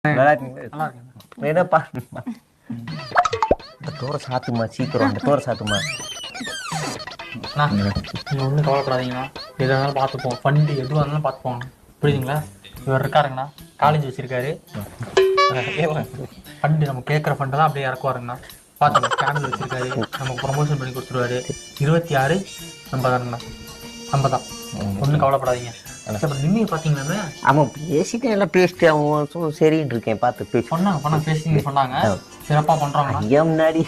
நல்லா என்னப்பா இந்த டோரை சாத்துமா சீக்கிரம் அந்த டோரை சாத்துமா. நீங்கள் ஒன்றும் கவலைப்படாதீங்கண்ணா, எதாக இருந்தாலும் பார்த்துப்போம். ஃபண்டு எதுவாக இருந்தாலும் பார்த்துப்போம். புரியுதுங்களா? இவர் இருக்காருங்கண்ணா, காலேஜ் வச்சுருக்காரு. ஃபண்டு நம்ம கேட்குற ஃபண்டு தான் அப்படியே இறக்குவாருங்கண்ணா. பார்த்துக்கலாம். சேனல் வச்சுருக்காரு, நமக்கு ப்ரொமோஷன் பண்ணி கொடுத்துருவாரு. 26 50 50 ஒன்றும் கவலைப்படாதீங்க. அப்புறம் நின்று பார்த்தீங்கன்னா அவன் பேசிட்டு எல்லாம் பேசிட்டு அவன் சரின்னு இருக்கேன் பார்த்து பேசி சொன்னாங்க பேசி சொன்னாங்க சிறப்பாக பண்ணுறாங்கண்ணா. ஐயா முன்னாடி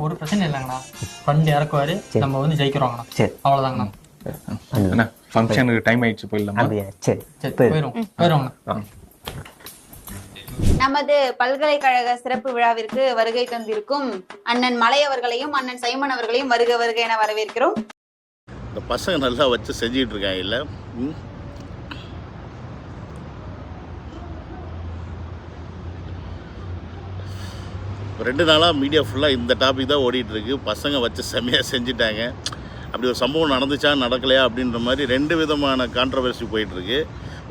ஒரு பிரச்சனை இல்லைங்கண்ணா, ஃபண்டு இறக்குவாரு, நம்ம வந்து ஜெயிக்கிறோங்கண்ணா. சரி அவ்வளோதாங்கண்ணா. ஃபங்க்ஷனுக்கு டைம் ஆயிடுச்சு, போயிடலாமா? அப்படியா? சரி சரி போயிடுவோங்கண்ணா. நமது பல்கலைக்கழக சிறப்பு விழாவிற்கு வருகை தந்திருக்கும் அண்ணன் மலை அவர்களையும் அண்ணன் சைமன் அவர்களையும் வருக வருக என வரவேற்கிறோம். இந்த பசங்க நல்லா வச்சு செஞ்சுக்கிட்டு இருக்காங்க இல்லை? ரெண்டு நாளாக மீடியா ஃபுல்லாக இந்த டாபிக் தான் ஓடிட்டுருக்கு. பசங்க வச்சு செம்மையாக செஞ்சுட்டாங்க. அப்படி ஒரு சம்பவம் நடந்துச்சா நடக்கலையா அப்படின்ற மாதிரி ரெண்டு விதமான கான்ட்ரவர்சி போயிட்டுருக்கு.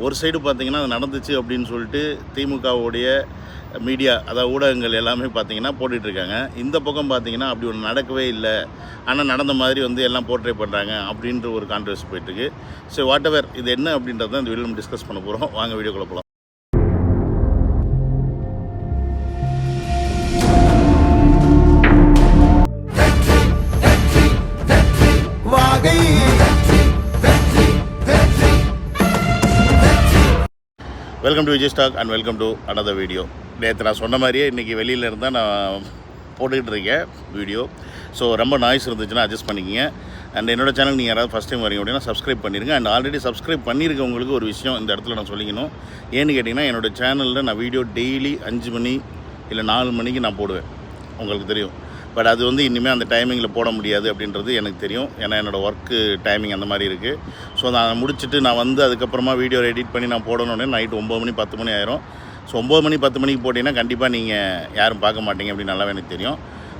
ஒரு சைடு பார்த்திங்கன்னா அது நடந்துச்சு அப்படின்னு சொல்லிட்டு திமுகவுடைய மீடியா, அதாவது ஊடகங்கள் எல்லாமே பார்த்திங்கன்னா போட்டுட்ருக்காங்க. இந்த பக்கம் பார்த்திங்கன்னா அப்படி ஒன்று நடக்கவே இல்லை, ஆனால் நடந்த மாதிரி வந்து எல்லாம் போர்ட்ரே பண்ணுறாங்க அப்படின்ற ஒரு கான்ட்ரவர்சி போயிட்டுருக்கு. ஸோ வாட் எவர் இது என்ன அப்படின்றத தான் இந்த வீடியோ நம்ம டிஸ்கஸ் பண்ண போகிறோம். வாங்க வீடியோக்குள்ள போகலாம். Welcome to Vijay stock and welcome to another video. நேற்று நான் சொன்ன மாதிரியே இன்றைக்கி வெளியில் இருந்தால் நான் போட்டுக்கிட்டு இருக்கேன் வீடியோ. ஸோ ரொம்ப நாய்ஸ் இருந்துச்சுன்னா அட்ஜஸ்ட் பண்ணிக்கிங்க. அண்ட் என்னோடய சேனல் நீங்கள் யாராவது ஃபஸ்ட் டைம் வரீங்க அப்படின்னா சப்ஸ்கிரைப் பண்ணிடுங்க. அண்ட் ஆல்ரெடி சப்ஸ்கிரைப் பண்ணியிருக்கவங்களுக்கு ஒரு விஷயம் இந்த இடத்துல நான் சொல்லிக்கணும். ஏன்னு கேட்டிங்கன்னா, என்னோடய சேனலில் நான் வீடியோ டெய்லி 5 மணி இல்லை 4 மணிக்கு நான் போடுவேன், உங்களுக்கு தெரியும். பட் அது வந்து இனிமேல் அந்த டைமிங்கில் போட முடியாது அப்படின்றது எனக்கு தெரியும். ஏன்னா என்னோடய ஒர்க்கு டைமிங் அந்த மாதிரி இருக்குது. ஸோ நான் முடிச்சுட்டு நான் வந்து அதுக்கப்புறமா வீடியோ எடிட் பண்ணி நான் போடணுன்னே நைட்டு 9 மணி 10 மணி ஆயிரும். ஸோ 9 மணி 10 மணிக்கு போட்டிங்கன்னா கண்டிப்பாக நீங்கள் யாரும் பார்க்க மாட்டீங்க அப்படின்னு நல்லாவே எனக்கு தெரியும்.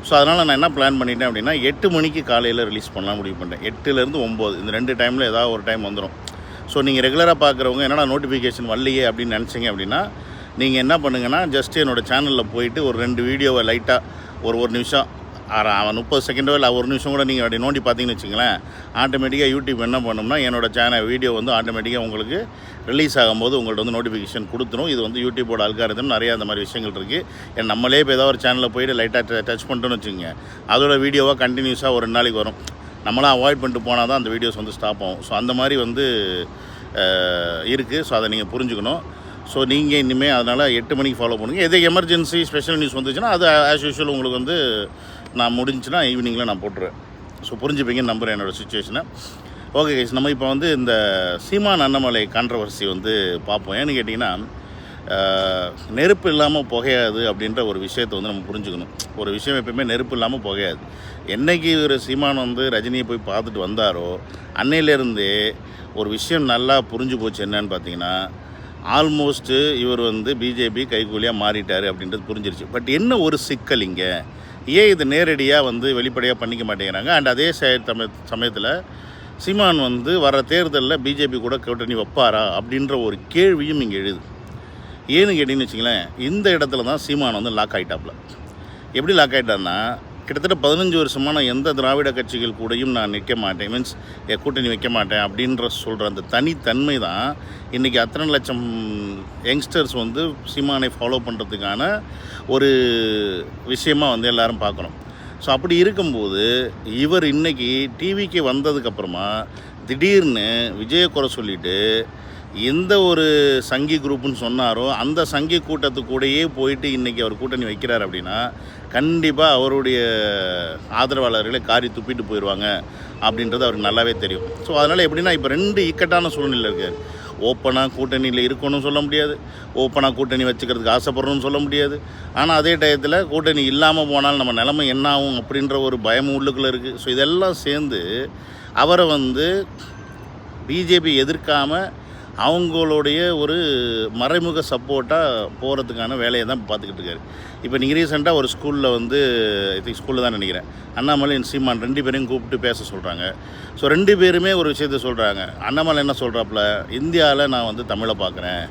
ஸோ அதனால் நான் என்ன பிளான் பண்ணிட்டேன் அப்படின்னா 8 மணிக்கு காலையில் ரிலீஸ் பண்ணலாம் முடிவு பண்ணிட்டேன். 8லேருந்து 9 இந்த 2 டைமில் ஏதாவது ஒரு டைம் வந்துடும். ஸோ நீங்கள் ரெகுலராக பார்க்குறவங்க என்னடா நோட்டிஃபிகேஷன் வரலையே அப்படின்னு நினச்சிங்க அப்படின்னா, நீங்கள் என்ன பண்ணுங்கன்னா, ஜஸ்ட்டு என்னோடய சேனலில் போயிட்டு ஒரு 2 வீடியோவை லைட்டாக ஒரு நிமிஷம் 30 செகண்டோ இல்லை 1 நிமிஷம் கூட நீங்கள் அப்படி நோண்டி பார்த்தீங்கன்னு வச்சுங்களேன், ஆட்டோமேட்டிக்காக யூடியூப் என்ன பண்ணோம்னா என்னோடய சேனல் வீடியோ வந்து ஆட்டோமேட்டிக்காக உங்களுக்கு ரிலீஸ் ஆகும்போது உங்கள்ட்ட வந்து நோட்டிஃபிகேஷன் கொடுத்துரும். இது வந்து யூடியூபோட அல்காரிதம் நிறையா அந்த மாதிரி விஷயங்கள் இருக்குது. ஏன்னா நம்மளே இப்போ ஏதாவது ஒரு சேனலில் போய்ட்டு லைட்டாக டச் பண்ணிட்டோன்னு வச்சுக்கோங்க, அதோட வீடியோவாக கண்டினியூஸாக ஒரு 2 நாளைக்கு வரும். நம்மளாம் அவாய்ட் பண்ணிட்டு போனால் தான் அந்த வீடியோஸ் வந்து ஸ்டாப் ஆகும். ஸோ அந்த மாதிரி வந்து இருக்குது. ஸோ அதை நீங்கள் புரிஞ்சுக்கணும். ஸோ நீங்கள் இனிமேல் அதனால் 8 மணிக்கு ஃபாலோ பண்ணுங்கள். எது எமர்ஜென்சி ஸ்பெஷல் நியூஸ் வந்துச்சுன்னா அது ஆஸ் யூஷுவல் உங்களுக்கு வந்து நான் முடிஞ்சுன்னா ஈவினிங்கில் நான் போட்டுருவேன். ஸோ புரிஞ்சுப்பீங்கன்னு நம்புகிறேன் என்னோடய சுச்சுவேஷனை. ஓகே கைஸ், நம்ம இப்போ வந்து இந்த சீமான் அண்ணாமலை கான்ட்ரவர்சி வந்து பார்ப்போம். ஏன்னு கேட்டிங்கன்னா, நெருப்பு இல்லாமல் புகையாது அப்படின்ற ஒரு விஷயத்தை வந்து நம்ம புரிஞ்சுக்கணும். ஒரு விஷயம் எப்போயுமே நெருப்பு இல்லாமல் புகையாது. என்றைக்கு ஒரு சீமான் வந்து ரஜினியை போய் பார்த்துட்டு வந்தாரோ அன்னையிலேருந்தே ஒரு விஷயம் நல்லா புரிஞ்சு போச்சு. என்னன்னு பார்த்தீங்கன்னா, ஆல்மோஸ்ட்டு இவர் வந்து பிஜேபி கைகூலியாக மாறிட்டார் அப்படின்றது புரிஞ்சிருச்சு. பட் என்ன ஒரு சிக்கல் இங்கே, ஏன் இது நேரடியாக வந்து வெளிப்படையாக பண்ணிக்க மாட்டேங்கிறாங்க? அண்ட் அதே சமயத்தில் சீமான் வந்து வர தேர்தலில் பிஜேபி கூட கூட்டணி வைப்பாரா அப்படின்ற ஒரு கேள்வியும் இங்கே எழுது. ஏன்னு கேட்டிங்கன்னு வச்சிங்களேன், இந்த இடத்துல தான் சீமான் வந்து லாக் ஆகிட்டாப்புல. எப்படி லாக் ஆகிட்டார்னா, கிட்டத்தட்ட 15 வருஷமாக நான் எந்த திராவிட கட்சிகள் கூடயும் நான் நிற்க மாட்டேன், மீன்ஸ் கூட்டணி வைக்க மாட்டேன் அப்படின்ற சொல்கிற அந்த தனித்தன்மை தான் இன்றைக்கி அத்தனை லட்சம் யங்ஸ்டர்ஸ் வந்து சீமானை ஃபாலோ பண்ணுறதுக்கான ஒரு விஷயமாக வந்து எல்லோரும் பார்க்கணும். ஸோ அப்படி இருக்கும்போது இவர் இன்றைக்கி டிவிக்கு வந்ததுக்கப்புறமா திடீர்னு விஜயை குறை சொல்லிவிட்டு எந்த ஒரு சங்கி குரூப்புன்னு சொன்னாரோ அந்த சங்கி கூட்டத்துக்கூடையே போயிட்டு இன்றைக்கி அவர் கூட்டணி வைக்கிறார் அப்படின்னா கண்டிப்பாக அவருடைய ஆதரவாளர்களை காரி துப்பிட்டு போயிடுவாங்க அப்படின்றது அவருக்கு நல்லாவே தெரியும். ஸோ அதனால் எப்படின்னா, இப்போ 2 இக்கட்டான சூழ்நிலை இருக்கார். ஓப்பனாக கூட்டணியில் இருக்கணும்னு சொல்ல முடியாது, ஓப்பனாக கூட்டணி வச்சுக்கிறதுக்கு ஆசைப்பட்றோன்னு சொல்ல முடியாது. ஆனால் அதே டயத்தில் கூட்டணி இல்லாமல் போனால் நம்ம நிலைமை என்ன ஆகும் அப்படின்ற ஒரு பயம் உள்ளுக்குள்ளே இருக்குது. ஸோ இதெல்லாம் சேர்ந்து அவரை வந்து பிஜேபி எதிர்க்காமல் அவங்களுடைய ஒரு மறைமுக சப்போர்ட்டாக போகிறதுக்கான வேலையை தான் பார்த்துக்கிட்டு இருக்காரு. இப்போ நீங்கள் ரீசெண்டாக ஒரு ஸ்கூலில் வந்து ஸ்கூலில் தான் நினைக்கிறேன், அண்ணாமலை சீமான் 2 பேரையும் கூப்பிட்டு பேச சொல்கிறாங்க. ஸோ 2 பேருமே ஒரு விஷயத்த சொல்கிறாங்க. அண்ணாமலை என்ன சொல்கிறாப்புல, இந்தியாவில் நான் வந்து தமிழை பார்க்குறேன்,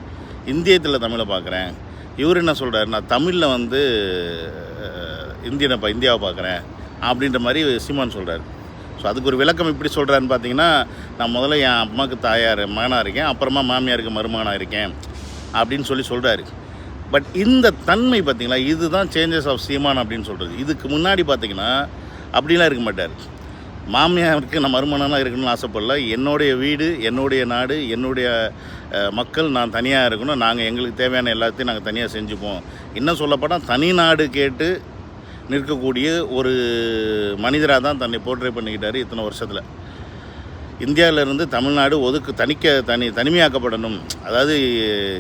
இந்தியத்தில் தமிழை பார்க்குறேன், இவர் என்ன சொல்கிறார், நான் தமிழில் வந்து இந்தியாவை பார்க்குறேன் அப்படின்ற மாதிரி சீமான் சொல்கிறார். ஸோ அதுக்கு ஒரு விளக்கம் எப்படி சொல்கிறாருன்னு பார்த்தீங்கன்னா, நான் முதல்ல என் அம்மாவுக்கு மகனாக இருக்கேன், அப்புறமா மாமியாருக்கு மருமகனாக இருக்கேன் அப்படின்னு சொல்கிறாரு. பட் இந்த தன்மை பார்த்திங்களா, இதுதான் சேஞ்சஸ் ஆஃப் சீமான் அப்படின்னு சொல்கிறது. இதுக்கு முன்னாடி பார்த்திங்கன்னா அப்படிலாம் இருக்க மாட்டார். மாமியாருக்கு நான் மருமகனாக இருக்கணும்னு ஆசைப்படல, என்னுடைய வீடு, என்னுடைய நாடு, என்னுடைய மக்கள், நான் தனியாக இருக்கணும், நாங்கள் எங்களுக்கு தேவையான எல்லாத்தையும் நாங்கள் தனியாக செஞ்சுப்போம். இன்னும் சொல்லப்போனால் தனி நாடு கேட்டு நிற்கக்கூடிய ஒரு மனிதராக தான் தன்னை போர்ட்ரே பண்ணிக்கிட்டார் இத்தனை வருஷத்தில். இந்தியாவிலேருந்து தமிழ்நாடு தனிமையாக்கப்படணும், அதாவது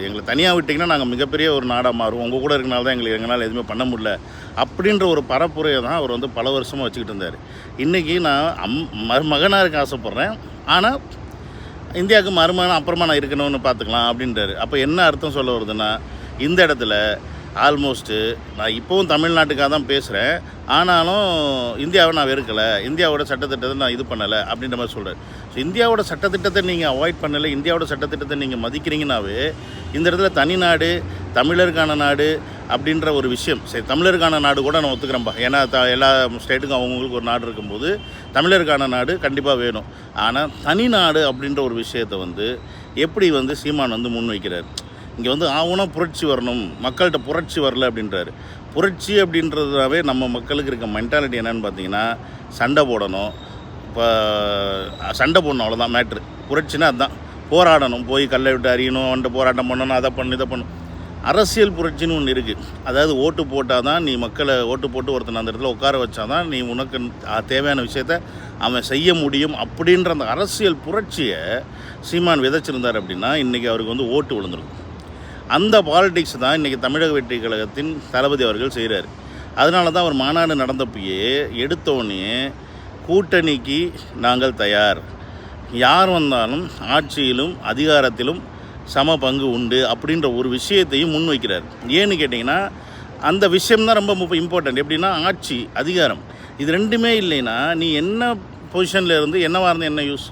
எங்களை தனியாக விட்டிங்கன்னா நாங்கள் மிகப்பெரிய ஒரு நாடாக மாறுவோம், உங்கள் கூட இருக்கனால தான் எங்களால் எதுவுமே பண்ண முடியல அப்படின்ற ஒரு பரப்புரையை தான் அவர் வந்து பல வருஷமாக வச்சுக்கிட்டு இருந்தார். இன்றைக்கி நான் மகனாக இருக்க ஆசைப்பட்றேன், ஆனால் இந்தியாவுக்கு மருமகன் அப்புறமா நான் இருக்கணும்னு பார்த்துக்கலாம் அப்படின்றாரு. அப்போ என்ன அர்த்தம் சொல்ல வருதுன்னா, இந்த இடத்துல ஆல்மோஸ்ட்டு நான் இப்போவும் தமிழ்நாட்டுக்காக தான் பேசுகிறேன், ஆனாலும் இந்தியாவை நான் வெறுக்கலை, இந்தியாவோட சட்டத்திட்டத்தை நான் இது பண்ணலை அப்படின்ற மாதிரி சொல்கிறேன். ஸோ இந்தியாவோட சட்டத்திட்டத்தை நீங்கள் அவாய்ட் பண்ணலை, இந்தியாவோட சட்டத்திட்டத்தை நீங்கள் மதிக்கிறீங்கன்னாவே இந்த இடத்துல தனி நாடு, தமிழருக்கான நாடு அப்படின்ற ஒரு விஷயம். சரி, தமிழருக்கான நாடு கூட நான் ஒத்துக்கிறேன்ப்பா, ஏன்னா எல்லா ஸ்டேட்டுக்கும் அவங்களுக்கு ஒரு நாடு இருக்கும்போது தமிழருக்கான நாடு கண்டிப்பாக வேணும். ஆனால் தனி நாடு அப்படின்ற ஒரு விஷயத்தை வந்து எப்படி வந்து சீமான் வந்து முன்வைக்கிறார். இங்கே வந்து ஆவணம் புரட்சி வரணும், மக்கள்கிட்ட புரட்சி வரல அப்படின்றாரு. புரட்சி அப்படின்றதாவே நம்ம மக்களுக்கு இருக்க மென்டாலிட்டி என்னென்னு பார்த்தீங்கன்னா, சண்டை போடணும், இப்போ சண்டை போடணும், அவ்வளோதான் மேட்ரு. புரட்சின்னா அதுதான், போராடணும், போய் கல்லை விட்டு அறியணும், வந்துட்டு போராட்டம் பண்ணணும், அதை இதை பண்ணணும். அரசியல் புரட்சின்னு ஒன்று இருக்குது. அதாவது ஓட்டு போட்டால் தான் நீ மக்களை ஓட்டு போட்டு ஒருத்தன் அந்த இடத்துல உட்கார வச்சா தான் நீ உனக்கு தேவையான விஷயத்த அவன் செய்ய முடியும் அப்படின்ற அந்த அரசியல் புரட்சியை சீமான் விதைச்சிருந்தார் அப்படின்னா இன்றைக்கி அவருக்கு வந்து ஓட்டு விழுந்துருக்கும். அந்த பாலிடிக்ஸ் தான் இன்றைக்கி தமிழக வெற்றி கழகத்தின் தளபதி அவர்கள் செய்கிறார். அதனால தான் அவர் மாநாடு நடந்தப்பயே எடுத்தோடனே கூட்டணிக்கு நாங்கள் தயார், யார் வந்தாலும் ஆட்சியிலும் அதிகாரத்திலும் சம பங்கு உண்டு அப்படின்ற ஒரு விஷயத்தையும் முன்வைக்கிறார். ஏன்னு கேட்டிங்கன்னா, அந்த விஷயம்தான் ரொம்ப இம்பார்ட்டன்ட். எப்படின்னா, ஆட்சி அதிகாரம் இது ரெண்டுமே இல்லைன்னா நீ என்ன பொசிஷனில் இருந்து என்னவாக இருந்து என்ன யூஸ்.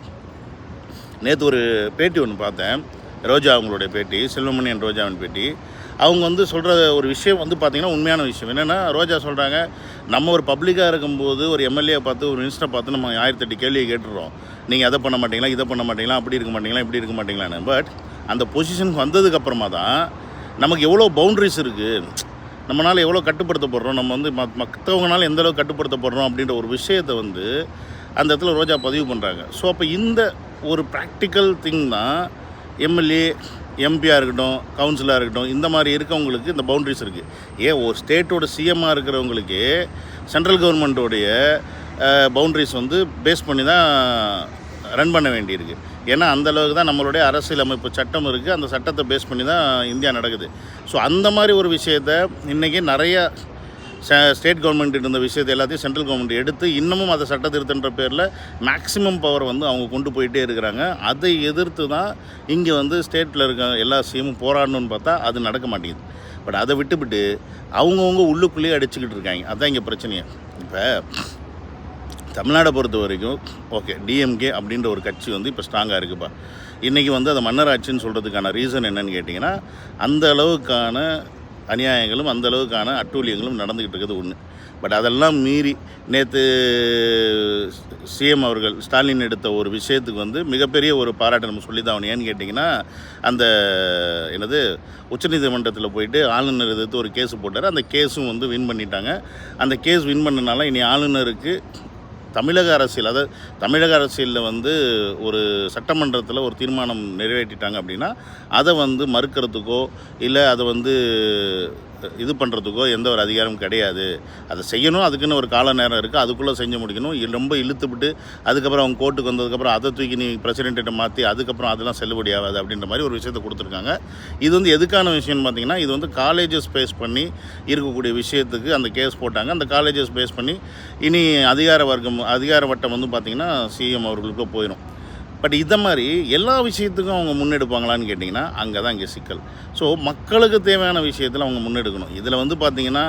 நேற்று ஒரு பேட்டி ஒன்று பார்த்தேன், ரோஜா அவங்களுடைய பேட்டி, செல்வமணியன் ரோஜாவின் பேட்டி. அவங்க வந்து சொல்கிற ஒரு விஷயம் வந்து பார்த்திங்கன்னா உண்மையான விஷயம் என்னென்னா, ரோஜா சொல்கிறாங்க, நம்ம ஒரு பப்ளிக்காக இருக்கும்போது ஒரு எம்எல்ஏ பார்த்து ஒரு மினிஸ்டரை பார்த்து நம்ம 1008 கேள்வியை கேட்டுடுறோம், நீங்கள் அதை பண்ண மாட்டீங்களா, இதை பண்ண மாட்டீங்களா, அப்படி இருக்க மாட்டீங்களா, இப்படி இருக்க மாட்டீங்களான்னு. பட் அந்த பொசிஷனுக்கு வந்ததுக்கப்புறமா தான் நமக்கு எவ்வளோ பவுண்ட்ரிஸ் இருக்குது, நம்மளால் எவ்வளோ கட்டுப்படுத்தப்படுறோம், நம்ம வந்து மற்றவங்களால எந்த அளவுக்கு கட்டுப்படுத்தப்படுறோம் அப்படின்ற ஒரு விஷயத்தை வந்து அந்த இடத்துல ரோஜா பதிவு பண்ணுறாங்க. ஸோ அப்போ இந்த ஒரு ப்ராக்டிக்கல் திங் தான் எம்எல்ஏ, எம்பியாக இருக்கட்டும், கவுன்சிலாக இருக்கட்டும், இந்த மாதிரி இருக்கவங்களுக்கு இந்த பவுண்ட்ரிஸ் இருக்குது. ஒரு ஸ்டேட்டோட சிஎம்மாக இருக்கிறவங்களுக்கு சென்ட்ரல் கவர்மெண்ட்டோடைய பவுண்ட்ரிஸ் வந்து பேஸ் பண்ணி தான் ரன் பண்ண வேண்டியிருக்கு. ஏன்னா அந்தளவுக்கு தான் நம்மளுடைய அரசியல் அமைப்பு சட்டம் இருக்குது, அந்த சட்டத்தை பேஸ் பண்ணி தான் இந்தியா நடக்குது. ஸோ அந்த மாதிரி ஒரு விஷயத்தை இன்றைக்கி நிறைய ஸ்டேட் கவர்மெண்ட் இருந்த விஷயத்தை எல்லாத்தையும் சென்ட்ரல் கவர்மெண்ட் எடுத்து இன்னமும் அதை சட்ட திருத்தன்ற பேரில் மேக்ஸிமம் பவர் வந்து அவங்க கொண்டு போயிட்டே இருக்கிறாங்க. அதை எதிர்த்து தான் இங்கே வந்து ஸ்டேட்டில் இருக்க எல்லா சிஎமும் போராடணும்னு பார்த்தா அது நடக்க மாட்டேங்குது. பட் அதை விட்டுவிட்டு அவங்கவுங்க உள்ளுக்குள்ளேயே அடிச்சுக்கிட்டு இருக்காங்க. அதுதான் இங்கே பிரச்சனையே. இப்போ தமிழ்நாடை பொறுத்த வரைக்கும் ஓகே, டிஎம்கே அப்படின்ற ஒரு கட்சி வந்து இப்போ ஸ்ட்ராங்காக இருக்குப்பா. இன்றைக்கி வந்து அதை மன்னராட்சின்னு சொல்கிறதுக்கான ரீசன் என்னன்னு கேட்டிங்கன்னா, அந்த அளவுக்கான அநியாயங்களும் அந்த அளவுக்கான அட்டூழியங்களும் நடந்துக்கிட்டு இருக்குது ஒன்று. பட் அதெல்லாம் மீறி நேற்று சிஎம் அவர்கள் ஸ்டாலின் எடுத்த ஒரு விஷயத்துக்கு வந்து மிகப்பெரிய ஒரு பாராட்டை நம்ம சொல்லி தான் ஆகணும். ஏன்னு கேட்டிங்கன்னா, அந்த உச்சநீதிமன்றத்தில் போயிட்டு ஆளுநர் எதிர்த்து ஒரு கேஸு போட்டார். அந்த கேஸும் வந்து வின் பண்ணிட்டாங்க. அந்த கேஸ் வின் பண்ணனால இனி ஆளுநருக்கு தமிழக அரசியல், அதாவது தமிழக அரசியலில் வந்து ஒரு சட்டமன்றத்தில் ஒரு தீர்மானம் நிறைவேற்றிட்டாங்க அப்படின்னா அதை வந்து மறுக்கிறதுக்கோ இல்லை அதை வந்து இது பண்ணுறதுக்கோ எந்த ஒரு அதிகாரமும் கிடையாது. அதை செய்யணும், அதுக்குன்னு ஒரு கால நேரம் இருக்குது, அதுக்குள்ளே செஞ்சு முடிக்கணும். ரொம்ப இழுத்துவிட்டு அதுக்கப்புறம் அவங்க கோர்ட்டுக்கு வந்ததுக்கப்புறம் அதை தூக்கி நீ பிரசிடென்ட்டை மாற்றி அதுக்கப்புறம் அதெல்லாம் செல்லுபடி ஆகாது அப்படின்ற மாதிரி ஒரு விஷயத்தை கொடுத்துருக்காங்க. இது வந்து எதுக்கான விஷயம்னு பார்த்தீங்கன்னா, இது வந்து காலேஜஸ் பேஸ் பண்ணி இருக்கக்கூடிய விஷயத்துக்கு அந்த கேஸ் போட்டாங்க. அந்த காலேஜஸ் பேஸ் பண்ணி இனி அதிகார வட்டம் வந்து பார்த்திங்கன்னா சிஎம் அவர்களுக்கு போயிடும். பட் இதை மாதிரி எல்லா விஷயத்துக்கும் அவங்க முன்னெடுப்பாங்களான்னு கேட்டிங்கன்னா அங்கே தான் இங்கே சிக்கல். ஸோ மக்களுக்கு தேவையான விஷயத்தில் அவங்க முன்னெடுக்கணும். இதில் வந்து பார்த்திங்கன்னா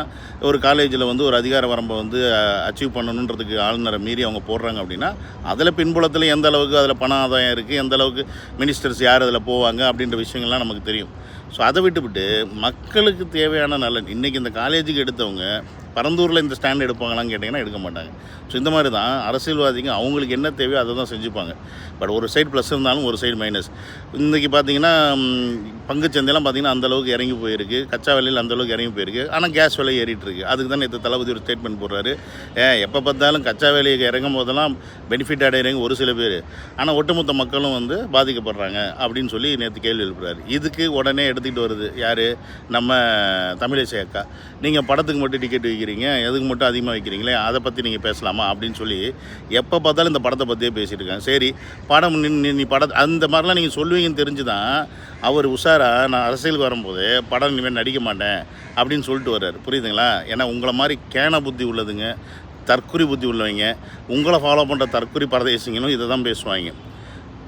ஒரு காலேஜில் வந்து ஒரு அதிகார வரம்பை வந்து அச்சீவ் பண்ணணுன்றதுக்கு ஆளுநரை மீறி அவங்க போடுறாங்க அப்படின்னா அதில் பின்புலத்தில் எந்த அளவுக்கு அதில் பண ஆதாயம் இருக்குது, எந்த அளவுக்கு மினிஸ்டர்ஸ் யார் அதில் போவாங்க அப்படின்ற விஷயங்கள்லாம் நமக்கு தெரியும். ஸோ அதை விட்டுவிட்டு மக்களுக்கு தேவையான நலன் இன்றைக்கி இந்த காலேஜுக்கு எடுத்தவங்க பரந்தூரில் இந்த ஸ்டாண்ட் எடுப்பாங்களான்னு கேட்டிங்கன்னா எடுக்க மாட்டாங்க. ஸோ இந்த மாதிரி தான் அரசியல்வாதிங்க அவங்களுக்கு என்ன தேவையோ அதை தான் செஞ்சுப்பாங்க. பட் ஒரு சைடு ப்ளஸ் இருந்தாலும் ஒரு சைடு மைனஸ். இன்றைக்கி பார்த்திங்கன்னா பங்குச்சந்தையெல்லாம் பார்த்திங்கன்னா அந்தளவுக்கு இறங்கி போயிருக்கு, கச்சா விலையில் அந்தளவுக்கு இறங்கி போயிருக்கு. ஆனால் கேஸ் விலை ஏறிட்டுருக்கு. அதுக்கு தான் நேற்று தளபதி ஒரு ஸ்டேட்மெண்ட் போடுறாரு, எப்போ பார்த்தாலும் கச்சா விலையை இறங்கும் போதெல்லாம் பெனிஃபிட் அடைகிறவங்க ஒரு சில பேர், ஆனால் ஒட்டுமொத்த மக்களும் வந்து பாதிக்கப்படுறாங்க அப்படின்னு சொல்லி நேற்று கேள்வி எழுப்புறாரு. இதுக்கு உடனே எடுத்துக்கிட்டு வருது யார், நம்ம தமிழிசை அக்கா. நீங்கள் படத்துக்கு மட்டும் டிக்கெட் வைக்கிறீங்க, எதுக்கு மட்டும் அதிகமாக வைக்கிறீங்களே, அதை பற்றி நீங்கள் பேசலாமா அப்படின்னு சொல்லி எப்போ பார்த்தாலும் இந்த படத்தை பற்றியே பேசிகிட்டு இருக்காங்க. சரி, படம் நீ படம் அந்த மாதிரிலாம் நீங்கள் சொல்லுவீங்கன்னு தெரிஞ்சு தான் அவர் உஷாராக நான் அரசியலுக்கு வரும்போது படம் இனிமேல் நடிக்க மாட்டேன் அப்படின்னு சொல்லிட்டு வர்றாரு. புரியுதுங்களா? ஏன்னா உங்களை மாதிரி கேன புத்தி உள்ளதுங்க, தற்குறி புத்தி உள்ளவங்க, உங்களை ஃபாலோ பண்ணுற தற்குறி பரதேசிங்களும் இதை தான் பேசுவாங்க.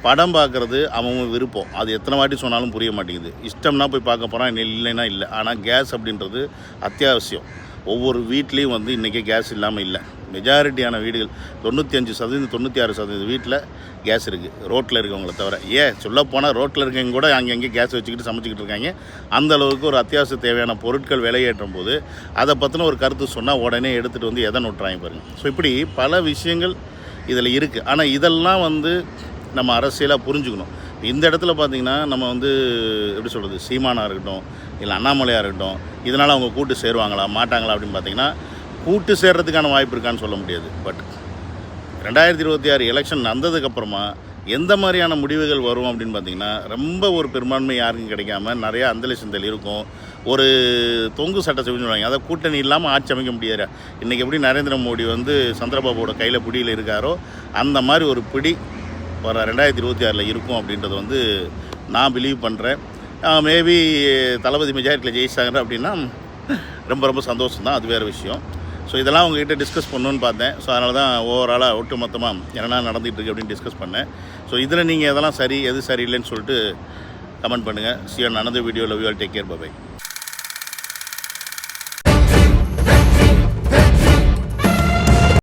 படம் பார்க்குறது அவங்க விருப்பம், அது எத்தனை வாட்டி சொன்னாலும் புரிய மாட்டேங்குது. இஷ்டம்னா போய் பார்க்க போகிறான், இல்லைன்னா இல்லை. ஆனால் கேஸ் அப்படின்றது அத்தியாவசியம். ஒவ்வொரு வீட்லேயும் வந்து இன்றைக்கி கேஸ் இல்லாமல் இல்லை. மெஜாரிட்டியான வீடுகள் 95% 96% வீட்டில் கேஸ் இருக்குது, ரோட்டில் இருக்கவங்கள தவிர. சொல்லப்போனால் ரோட்டில் இருக்கவங்க கூட அங்கங்கே கேஸ் வச்சுக்கிட்டு சமைச்சிக்கிட்டு இருக்காங்க. அந்த அளவுக்கு ஒரு அத்தியாவசிய தேவையான பொருட்கள் விலையேற்றும் போது அதை பற்றின ஒரு கருத்து சொன்னால் உடனே எடுத்துகிட்டு வந்து எதை நோட்டுறாங்க பாருங்கள். ஸோ இப்படி பல விஷயங்கள் இதில் இருக்குது. ஆனால் இதெல்லாம் வந்து நம்ம அரசியலாக புரிஞ்சுக்கணும். இந்த இடத்துல பார்த்திங்கன்னா நம்ம வந்து எப்படி சொல்கிறது, சீமானாக இருக்கட்டும் இல்லை அண்ணாமலையாக இருக்கட்டும், இதனால் அவங்க கூட்டு சேருவாங்களா மாட்டாங்களா அப்படின்னு பார்த்திங்கன்னா கூட்டு சேர்றதுக்கான வாய்ப்பு இருக்கான்னு சொல்ல முடியாது. பட் 2026 எலெக்ஷன் வந்ததுக்கப்புறமா எந்த மாதிரியான முடிவுகள் வரும் அப்படின்னு பார்த்திங்கன்னா ரொம்ப ஒரு பெரும்பான்மை யாருக்கும் கிடைக்காம நிறையா அந்தலை சிந்தல் இருக்கும். ஒரு தொங்கு சட்டை சொல்லுவாங்க, அதை கூட்டணி இல்லாமல் ஆட்சி அமைக்க முடியாது. இன்றைக்கி எப்படி நரேந்திர மோடி வந்து சந்திரபாபுவோட கையில் பிடியில் இருக்காரோ அந்த மாதிரி ஒரு பிடி வர 2026 இருக்கும் அப்படின்றது வந்து நான் பிலீவ் பண்ணுறேன். மேபி தளபதி மெஜாரிட்டியில் ஜெயிச்சாங்க அப்படின்னா ரொம்ப ரொம்ப சந்தோஷம் தான், அது வேறு விஷயம். ஸோ இதெல்லாம் உங்ககிட்ட டிஸ்கஸ் பண்ணணுன்னு பார்த்தேன். ஸோ அதனால தான் ஓவராலாக ஒட்டு மொத்தமாக என்னென்ன நடந்துகிட்ருக்கு அப்படின்னு டிஸ்கஸ் பண்ணேன். ஸோ இதில் நீங்கள் எதெல்லாம் சரி எது சரியில்லைன்னு சொல்லிட்டு கமெண்ட் பண்ணுங்கள். See you on another video. Love you all. Take care. Bye bye.